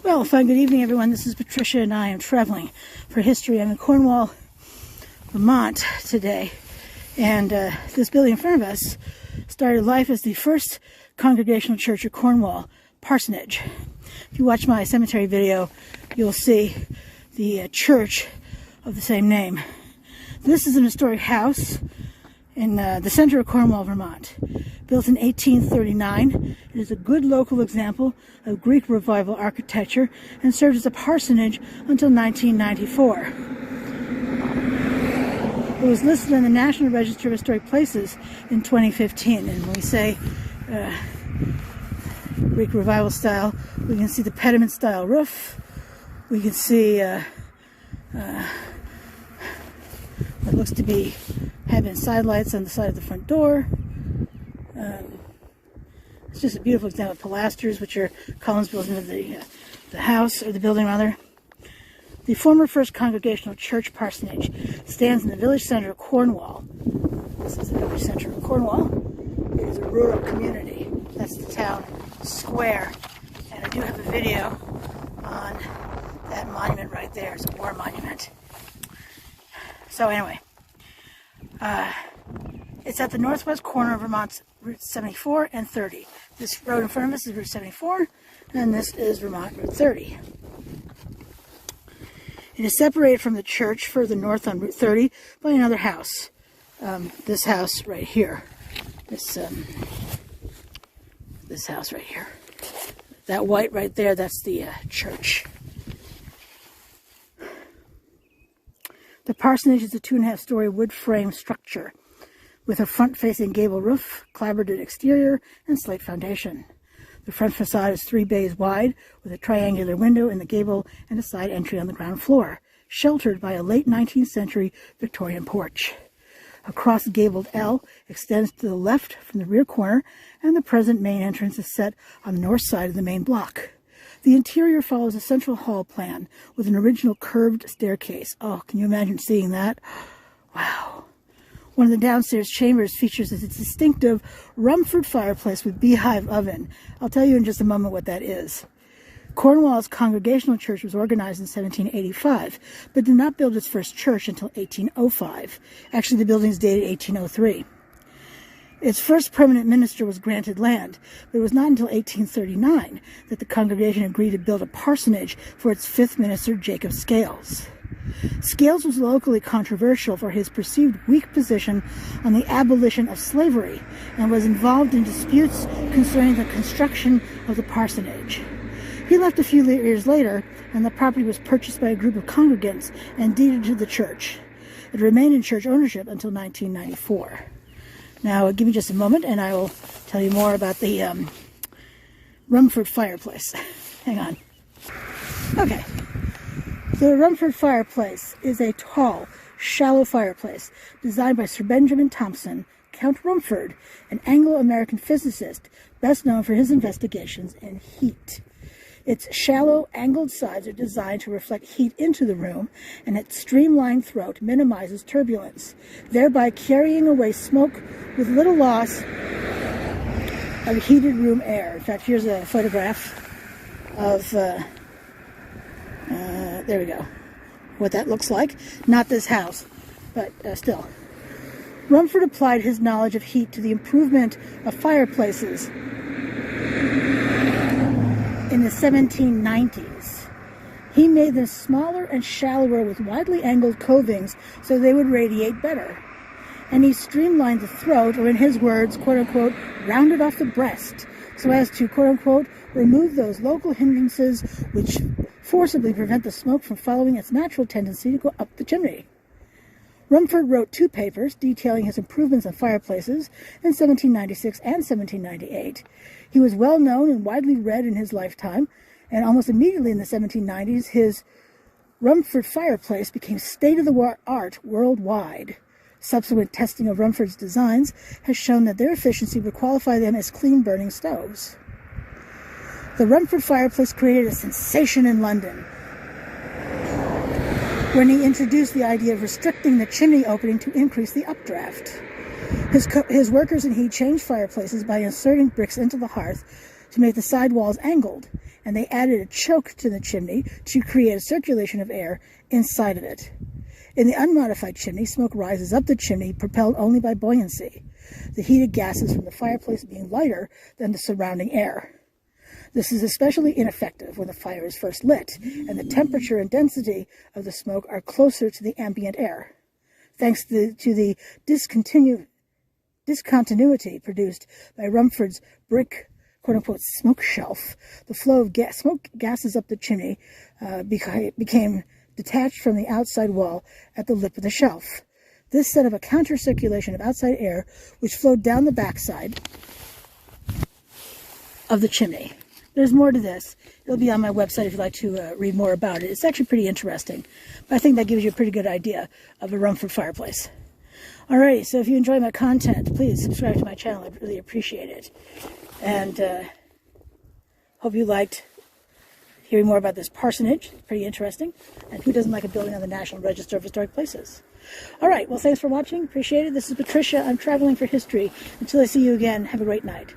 Well, fine, good evening, everyone. This is Patricia, and I am traveling for history. I'm in Cornwall, Vermont today, and this building in front of us started life as the First Congregational Church of Cornwall, Parsonage. If you watch my cemetery video, you'll see the church of the same name. This is an historic house in the center of Cornwall, Vermont. Built in 1839, it is a good local example of Greek Revival architecture and served as a parsonage until 1994. It was listed in the National Register of Historic Places in 2015, and when we say Greek Revival style, we can see the pediment style roof. We can see what looks to be having side lights on the side of the front door. It's just a beautiful example of pilasters, which are columns built into the house, or the building rather. The former First Congregational Church Parsonage stands in the village center of Cornwall. This is the village center of Cornwall. It is a rural community. That's the town square. And I do have a video on that monument right there. It's a war monument. So anyway, it's at the northwest corner of Vermont's Route 74 and 30. This road in front of us is Route 74, and this is Vermont Route 30. It is separated from the church further north on Route 30 by another house. This house right here. This house right here. That white right there, that's the church. The parsonage is a 2.5-story wood frame structure with a front-facing gable roof, clapboarded exterior, and slate foundation. The front facade is 3 bays wide, with a triangular window in the gable and a side entry on the ground floor, sheltered by a late 19th century Victorian porch. A cross-gabled L extends to the left from the rear corner, and the present main entrance is set on the north side of the main block. The interior follows a central hall plan with an original curved staircase. Oh, can you imagine seeing that? Wow. One of the downstairs chambers features a distinctive Rumford fireplace with beehive oven. I'll tell you in just a moment what that is. Cornwall's Congregational Church was organized in 1785, but did not build its first church until 1805. Actually, the building is dated 1803. Its first permanent minister was granted land, but it was not until 1839 that the congregation agreed to build a parsonage for its fifth minister, Jacob Scales. Scales was locally controversial for his perceived weak position on the abolition of slavery and was involved in disputes concerning the construction of the parsonage. He left a few years later, and the property was purchased by a group of congregants and deeded to the church. It remained in church ownership until 1994. Now, give me just a moment, and I will tell you more about the Rumford fireplace. Hang on. Okay. The Rumford fireplace is a tall, shallow fireplace designed by Sir Benjamin Thompson, Count Rumford, an Anglo-American physicist best known for his investigations in heat. Its shallow, angled sides are designed to reflect heat into the room, and its streamlined throat minimizes turbulence, thereby carrying away smoke with little loss of heated room air. In fact, here's a photograph of, there we go, what that looks like. Not this house, but still. Rumford applied his knowledge of heat to the improvement of fireplaces in the 1790s. He made them smaller and shallower with widely angled covings so they would radiate better. And he streamlined the throat, or in his words, quote-unquote, rounded off the breast, so as to, quote-unquote, remove those local hindrances which forcibly prevent the smoke from following its natural tendency to go up the chimney. Rumford wrote 2 papers detailing his improvements on fireplaces in 1796 and 1798. He was well known and widely read in his lifetime, and almost immediately in the 1790s, his Rumford fireplace became state-of-the-art worldwide. Subsequent testing of Rumford's designs has shown that their efficiency would qualify them as clean-burning stoves. The Rumford fireplace created a sensation in London when he introduced the idea of restricting the chimney opening to increase the updraft. His workers and he changed fireplaces by inserting bricks into the hearth to make the side walls angled, and they added a choke to the chimney to create a circulation of air inside of it. In the unmodified chimney, smoke rises up the chimney, propelled only by buoyancy, the heated gases from the fireplace being lighter than the surrounding air. This is especially ineffective when the fire is first lit, and the temperature and density of the smoke are closer to the ambient air. Thanks to the discontinuity produced by Rumford's brick, quote-unquote, smoke shelf, the flow of smoke gases up the chimney became detached from the outside wall at the lip of the shelf. This set up a counter-circulation of outside air, which flowed down the backside of the chimney. There's more to this. It'll be on my website if you'd like to read more about it. It's actually pretty interesting, but I think that gives you a pretty good idea of a Rumford fireplace. Alrighty, so if you enjoy my content, please subscribe to my channel. I'd really appreciate it. And hope you liked hearing more about this parsonage. It's pretty interesting. And who doesn't like a building on the National Register of Historic Places? Alright, well, thanks for watching. Appreciate it. This is Patricia. I'm traveling for history. Until I see you again, have a great night.